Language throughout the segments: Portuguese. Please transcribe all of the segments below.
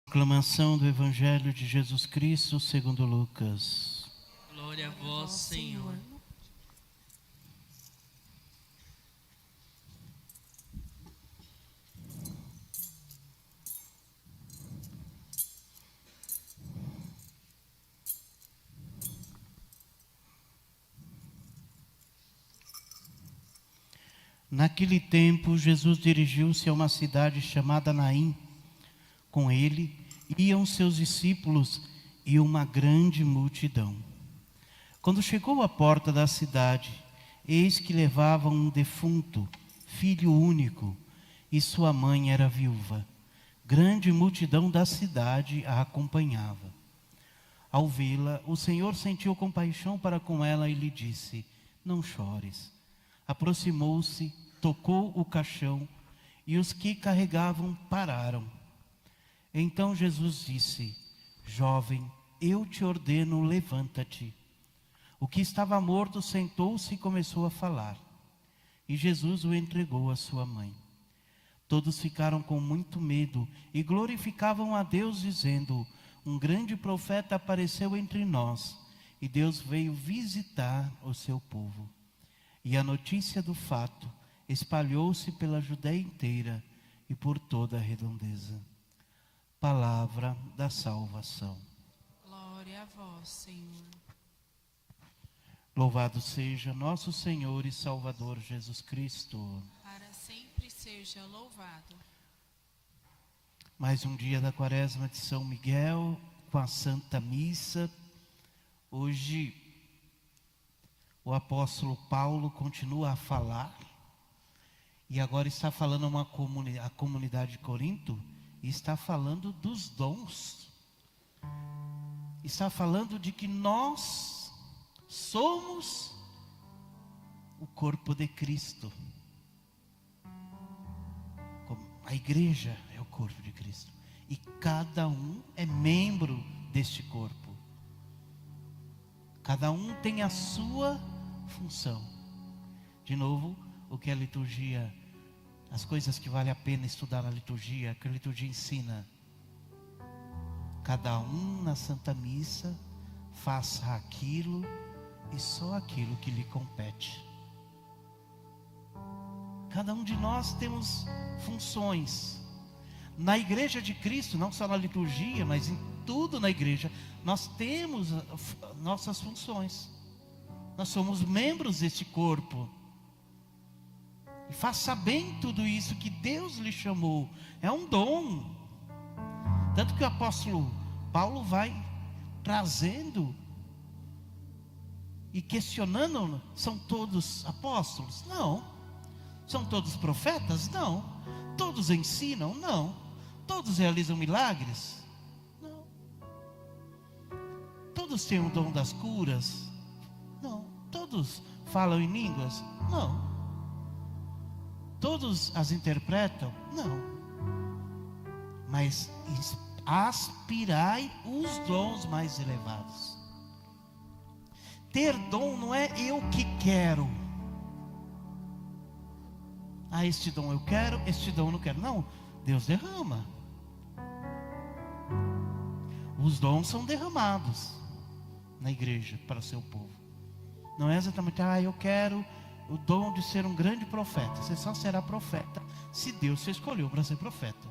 Proclamação do Evangelho de Jesus Cristo segundo Lucas. Glória a vós, Senhor. Naquele tempo, Jesus dirigiu-se a uma cidade chamada Naim. Com ele iam seus discípulos e uma grande multidão. Quando chegou à porta da cidade, eis que levavam um defunto, filho único, e sua mãe era viúva. Grande multidão da cidade a acompanhava. Ao vê-la, o Senhor sentiu compaixão para com ela e lhe disse: não chores. Aproximou-se, tocou o caixão, e os que carregavam pararam. Então Jesus disse: jovem, eu te ordeno, levanta-te. O que estava morto sentou-se e começou a falar. E Jesus o entregou à sua mãe. Todos ficaram com muito medo e glorificavam a Deus, dizendo: um grande profeta apareceu entre nós, e Deus veio visitar o seu povo. E a notícia do fato espalhou-se pela Judeia inteira e por toda a redondeza. Palavra da salvação. Glória a vós, Senhor. Louvado seja nosso Senhor e Salvador Jesus Cristo. Para sempre seja louvado. Mais um dia da Quaresma de São Miguel, com a Santa Missa. Hoje o apóstolo Paulo continua a falar, e agora está falando a comunidade de Corinto, e está falando dos dons. Está falando de que nós somos o corpo de Cristo. A igreja é o corpo de Cristo. E cada um é membro deste corpo. Cada um tem a sua função. De novo, o que a liturgia, as coisas que vale a pena estudar na liturgia, que a liturgia ensina. Cada um na Santa Missa faça aquilo e só aquilo que lhe compete. Cada um de nós temos funções. Na igreja de Cristo, não só na liturgia, mas em tudo na igreja, nós temos nossas funções. Nós somos membros deste corpo. E faça bem tudo isso que Deus lhe chamou. É um dom. Tanto que o apóstolo Paulo vai trazendo e questionando: são todos apóstolos? Não. São todos profetas? Não. Todos ensinam? Não. Todos realizam milagres? Não. Todos têm o dom das curas? Não. Todos falam em línguas? Não. Todos as interpretam? Não. Mas aspirai os dons mais elevados. Ter dom não é eu que quero. Este dom eu quero, este dom eu não quero. Não, Deus derrama. Os dons são derramados na igreja para o seu povo. Não é exatamente, eu quero o dom de ser um grande profeta. Você só será profeta se Deus te escolheu para ser profeta.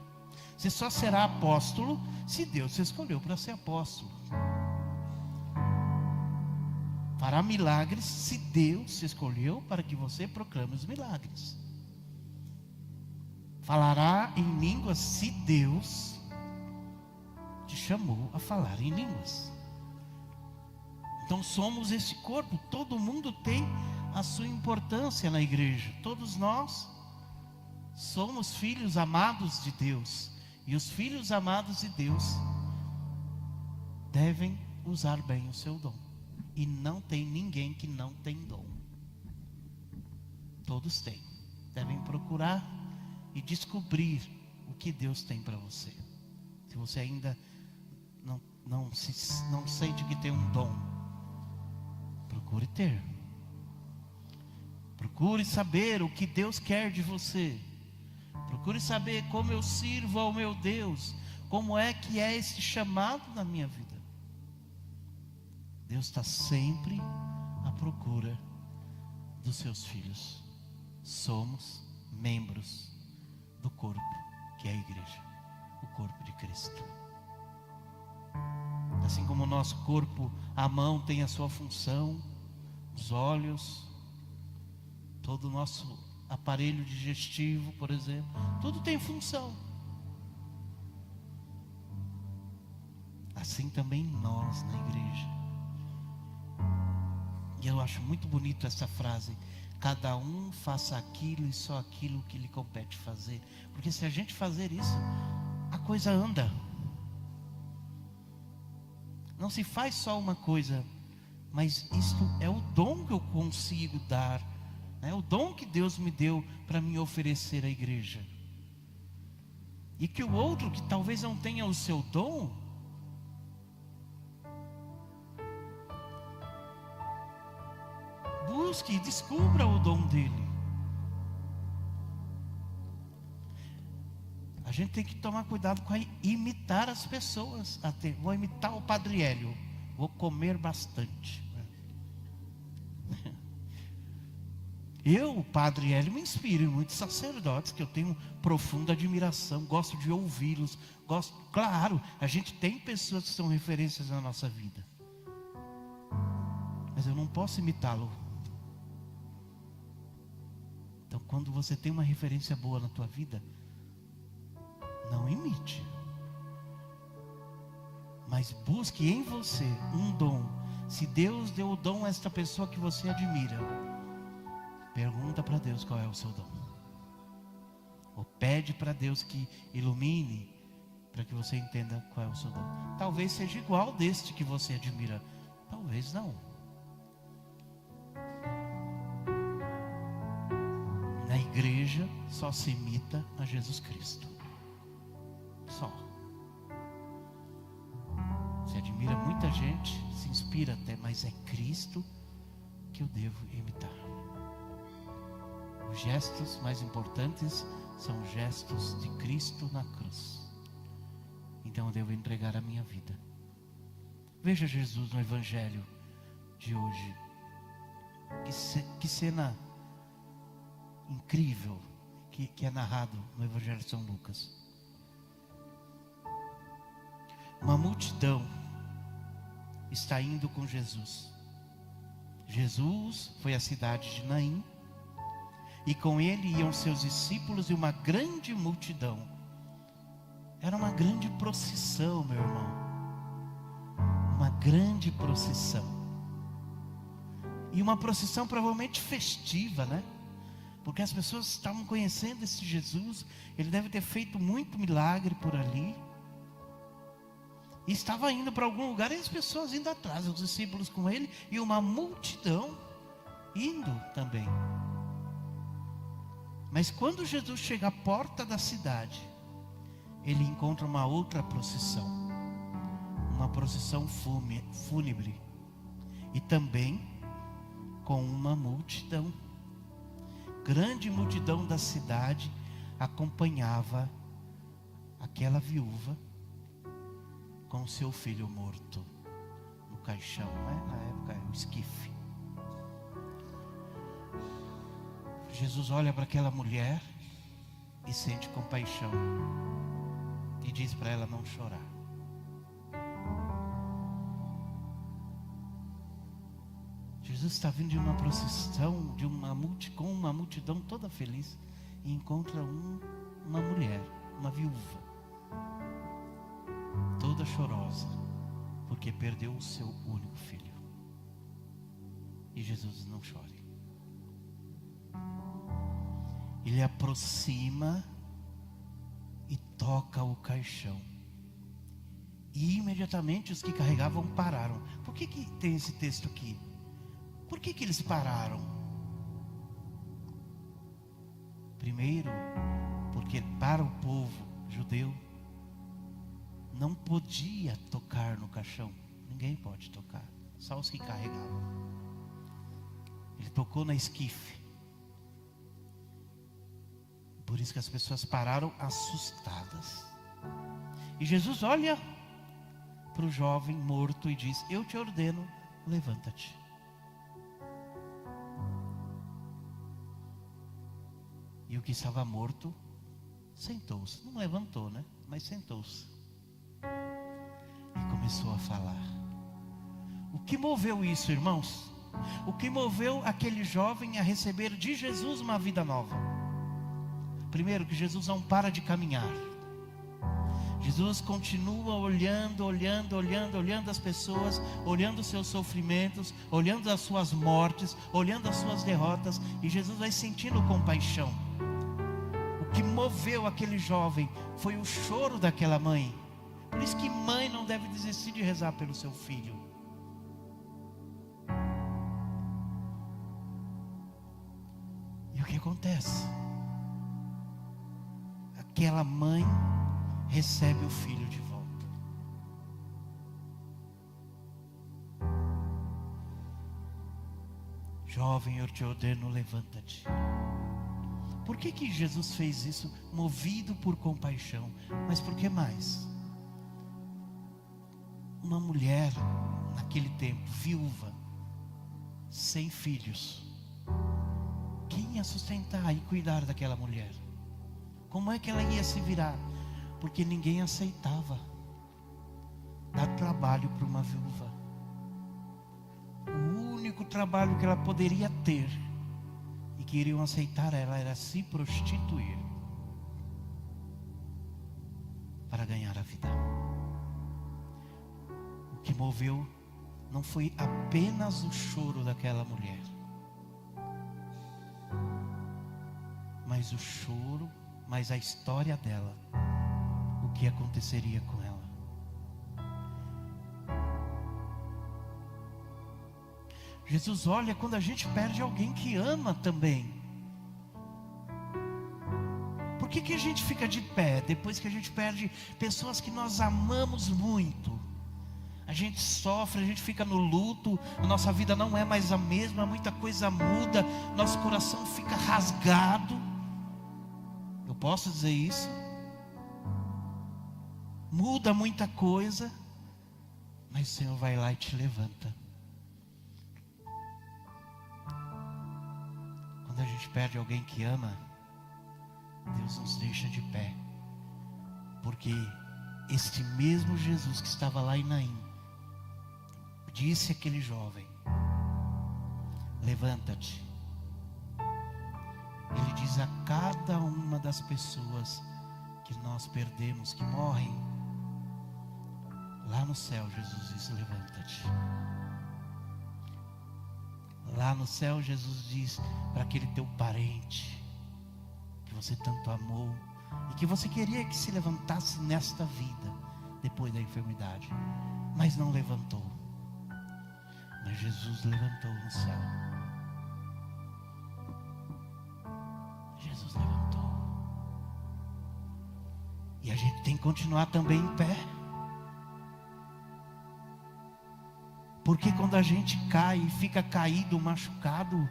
Você só será apóstolo se Deus te escolheu para ser apóstolo. Fará milagres se Deus te escolheu para que você proclame os milagres. Falará em línguas se Deus te chamou a falar em línguas. Então somos esse corpo. Todo mundo tem a sua importância na igreja. Todos nós somos filhos amados de Deus. E os filhos amados de Deus devem usar bem o seu dom. E não tem ninguém que não tem dom. Todos têm. Devem procurar e descobrir o que Deus tem para você. Se você ainda não sente que tem um dom, procure ter. Procure saber o que Deus quer de você. Procure saber como eu sirvo ao meu Deus, Como é que é esse chamado na minha vida? Deus está sempre à procura dos seus filhos. Somos membros do corpo, que é a igreja, o corpo de Cristo. Assim como o nosso corpo, a mão tem a sua função, os olhos, todo o nosso aparelho digestivo, por exemplo, tudo tem função. Assim também nós na igreja. E eu acho muito bonito essa frase: cada um faça aquilo e só aquilo que lhe compete fazer. Porque se a gente fazer isso, a coisa anda. Não se faz só uma coisa, mas isto é o dom que eu consigo dar, é o dom que Deus me deu para me oferecer à igreja. E que o outro que talvez não tenha o seu dom, busque e descubra o dom dele. A gente tem que tomar cuidado com imitar as pessoas. Vou imitar o Padre Hélio, vou comer bastante. Eu, o Padre Hélio, me inspiro em muitos sacerdotes que eu tenho profunda admiração, gosto de ouvi-los, claro, a gente tem pessoas que são referências na nossa vida, mas eu não posso imitá-lo. Então, quando você tem uma referência boa na tua vida, não imite, mas busque em você um dom. Se Deus deu o dom a esta pessoa que você admira, pergunta para Deus qual é o seu dom, ou pede para Deus que ilumine, para que você entenda qual é o seu dom. Talvez seja igual deste que você admira, talvez não. Na igreja só se imita a Jesus Cristo. Só. Se admira muita gente, se inspira até, mas é Cristo que eu devo imitar. Os gestos mais importantes são gestos de Cristo na cruz. Então eu devo entregar a minha vida. Veja Jesus no Evangelho de hoje. Que cena incrível que é narrado no Evangelho de São Lucas. Uma multidão está indo com Jesus. Jesus foi à cidade de Naim, e com ele iam seus discípulos e uma grande multidão. Era uma grande procissão, meu irmão. Uma grande procissão. E uma procissão provavelmente festiva, né? Porque as pessoas estavam conhecendo esse Jesus. Ele deve ter feito muito milagre por ali. E estava indo para algum lugar, e as pessoas indo atrás, os discípulos com ele, e uma multidão indo também. Mas quando Jesus chega à porta da cidade, ele encontra uma outra procissão, uma procissão fúnebre, e também com uma multidão. Grande multidão da cidade acompanhava aquela viúva com seu filho morto no caixão, né? Na época o esquife. Jesus olha para aquela mulher e sente compaixão e diz para ela não chorar. Jesus está vindo de uma procissão, com uma multidão toda feliz, e encontra uma mulher, uma viúva, toda chorosa, porque perdeu o seu único filho. E Jesus diz: não chore. Ele aproxima e toca o caixão, e imediatamente os que carregavam pararam. Por que tem esse texto aqui? Por que eles pararam? Primeiro, porque para o povo judeu não podia tocar no caixão. Ninguém pode tocar, só os que carregavam. Ele tocou na esquife. Por isso que as pessoas pararam assustadas. E Jesus olha para o jovem morto e diz: eu te ordeno, levanta-te. E o que estava morto sentou-se. Não levantou, né? Mas sentou-se. E começou a falar. O que moveu isso, irmãos? O que moveu aquele jovem a receber de Jesus uma vida nova? Primeiro, que Jesus não para de caminhar. Jesus continua olhando as pessoas, olhando os seus sofrimentos, olhando as suas mortes, olhando as suas derrotas, e Jesus vai sentindo compaixão. O que moveu aquele jovem foi o choro daquela mãe. Por isso que mãe não deve desistir de rezar pelo seu filho. E o que acontece? Aquela mãe recebe o filho de volta. Jovem, eu te ordeno, levanta-te. Por que Jesus fez isso? Movido por compaixão. Mas por que mais? Uma mulher, naquele tempo, viúva, sem filhos, quem ia sustentar e cuidar daquela mulher? Como é que ela ia se virar? Porque ninguém aceitava dar trabalho para uma viúva. O único trabalho que ela poderia ter, e que iriam aceitar ela, era se prostituir para ganhar a vida. O que moveu não foi apenas o choro daquela mulher, mas o choro, mas a história dela, o que aconteceria com ela. Jesus olha quando a gente perde alguém que ama também. Por que a gente fica de pé depois que a gente perde pessoas que nós amamos muito? A gente sofre, a gente fica no luto, a nossa vida não é mais a mesma, muita coisa muda, nosso coração fica rasgado. Eu posso dizer isso? Muda muita coisa, mas o Senhor vai lá e te levanta. Quando a gente perde alguém que ama, Deus nos deixa de pé. Porque este mesmo Jesus que estava lá em Naim, disse àquele jovem: levanta-te. Ele diz a cada uma das pessoas que nós perdemos, que morrem, lá no céu Jesus diz: levanta-te. Lá no céu Jesus diz para aquele teu parente que você tanto amou e que você queria que se levantasse nesta vida, depois da enfermidade, mas não levantou. Mas Jesus levantou no céu. Jesus levantou. E a gente tem que continuar também em pé. Porque quando a gente cai e fica caído, machucado,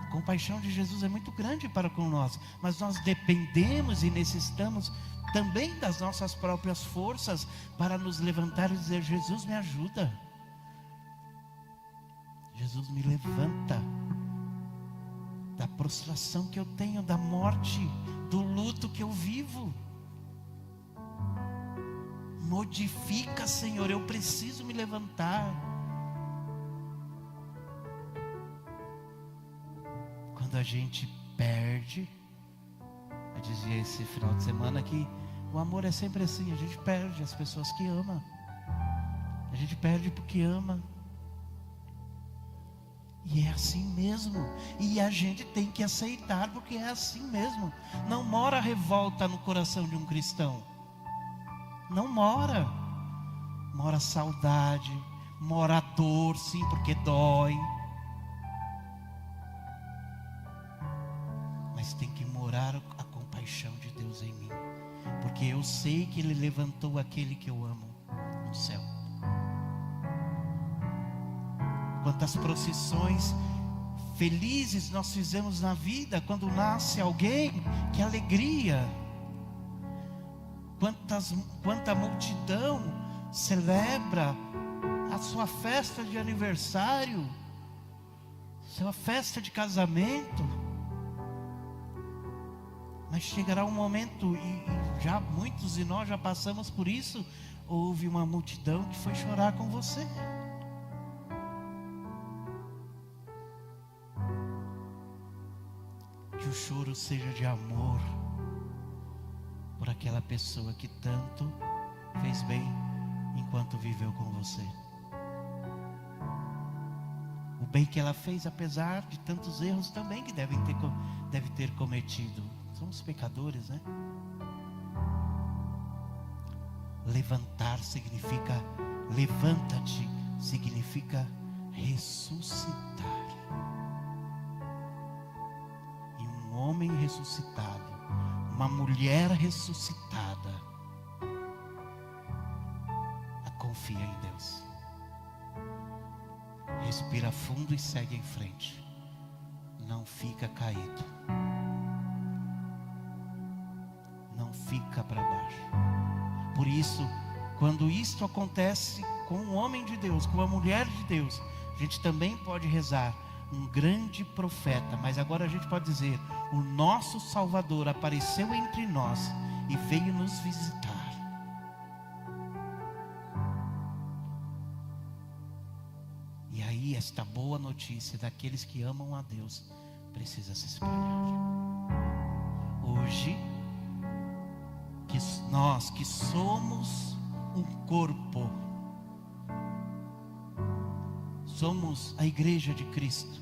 a compaixão de Jesus é muito grande para com nós. Mas nós dependemos e necessitamos também das nossas próprias forças para nos levantar e dizer: Jesus, me ajuda. Jesus, me levanta da prostração que eu tenho, da morte, do luto que eu vivo. Modifica, Senhor, eu preciso me levantar. Quando a gente perde, eu dizia esse final de semana que o amor é sempre assim, a gente perde as pessoas que ama. A gente perde porque ama. E é assim mesmo. E a gente tem que aceitar, porque é assim mesmo. Não mora revolta no coração de um cristão. Não mora. Mora saudade, mora dor, sim, porque dói. Mas tem que morar a compaixão de Deus em mim. Porque eu sei que Ele levantou aquele que eu amo no céu. Quantas procissões felizes nós fizemos na vida, quando nasce alguém, que alegria. Quanta multidão celebra a sua festa de aniversário, sua festa de casamento. Mas chegará um momento, e já muitos de nós já passamos por isso, houve uma multidão que foi chorar com você. Que o choro seja de amor por aquela pessoa que tanto fez bem enquanto viveu com você. O bem que ela fez, apesar de tantos erros também que deve ter cometido. Somos pecadores, né? Levantar significa, levanta-te, significa ressuscitar. E um homem ressuscitado, uma mulher ressuscitada, confia em Deus. Respira fundo e segue em frente. Não fica caído. Não fica para baixo. Por isso, quando isto acontece com um homem de Deus, com uma mulher de Deus, a gente também pode rezar: um grande profeta. Mas agora a gente pode dizer: o nosso Salvador apareceu entre nós e veio nos visitar. E aí esta boa notícia daqueles que amam a Deus precisa se espalhar. Hoje, que nós que somos um corpo, somos a igreja de Cristo,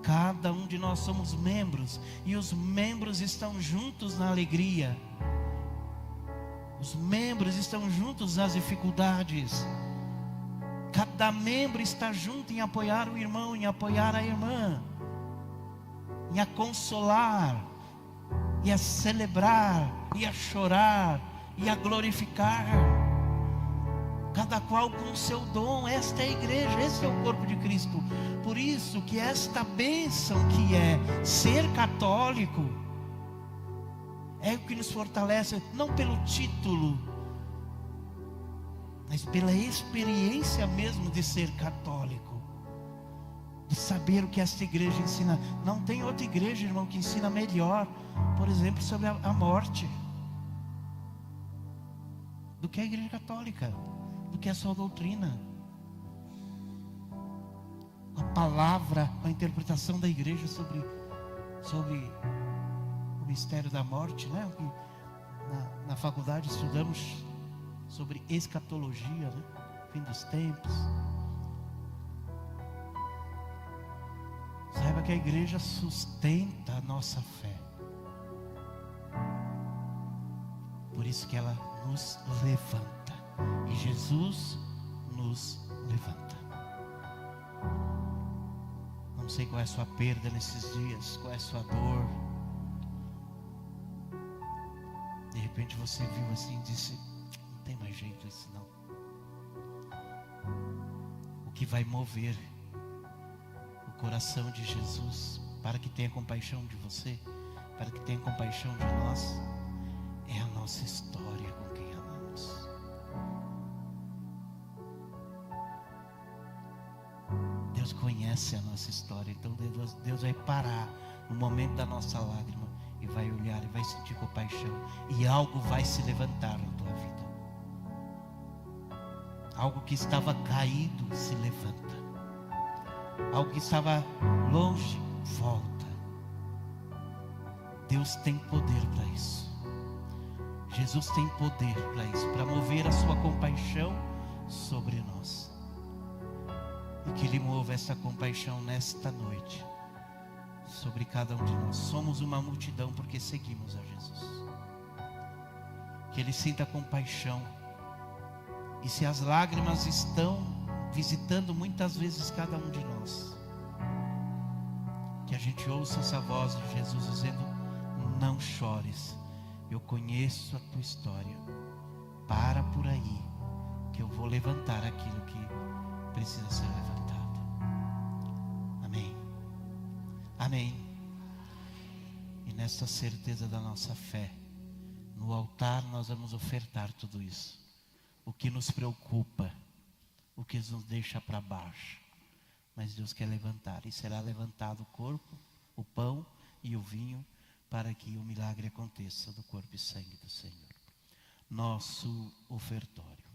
cada um de nós somos membros, e os membros estão juntos na alegria, os membros estão juntos nas dificuldades. Cada membro está junto em apoiar o irmão, em apoiar a irmã, em a consolar, e a celebrar, e a chorar, e a glorificar. Cada qual com o seu dom. Esta é a igreja, esse é o corpo de Cristo. Por isso que esta bênção que é ser católico, é o que nos fortalece, não pelo título, mas pela experiência mesmo de ser católico, de saber o que esta igreja ensina. Não tem outra igreja, irmão, que ensina melhor, por exemplo, sobre a morte, do que a igreja católica, do que a sua doutrina. A palavra, a interpretação da igreja sobre o mistério da morte, né? Na faculdade estudamos sobre escatologia, né? Fim dos tempos. Saiba que a igreja sustenta a nossa fé. Por isso que ela nos levanta. E Jesus nos levanta. Não sei qual é a sua perda nesses dias, qual é a sua dor. De repente você viu assim e disse: não tem mais jeito isso não. O que vai mover o coração de Jesus para que tenha compaixão de você, para que tenha compaixão de nós, é a nossa história com quem amamos. Deus conhece a nossa história. Então Deus vai parar no momento da nossa lágrima e vai olhar e vai sentir compaixão, e algo vai se levantar na tua vida. Algo que estava caído se levanta. Algo que estava longe volta. Deus tem poder para isso. Jesus tem poder para isso, para mover a sua compaixão sobre nós. E que Ele mova essa compaixão nesta noite sobre cada um de nós. Somos uma multidão porque seguimos a Jesus. Que Ele sinta compaixão. E se as lágrimas estão visitando muitas vezes cada um de nós, que a gente ouça essa voz de Jesus dizendo: não chores, eu conheço a tua história, para por aí, que eu vou levantar aquilo que precisa ser levantado. Amém. Amém. E nesta certeza da nossa fé, No altar nós vamos ofertar tudo isso. O que nos preocupa, o que nos deixa para baixo. Mas Deus quer levantar. E será levantado o corpo, o pão e o vinho, para que o milagre aconteça do corpo e sangue do Senhor. Nosso ofertório.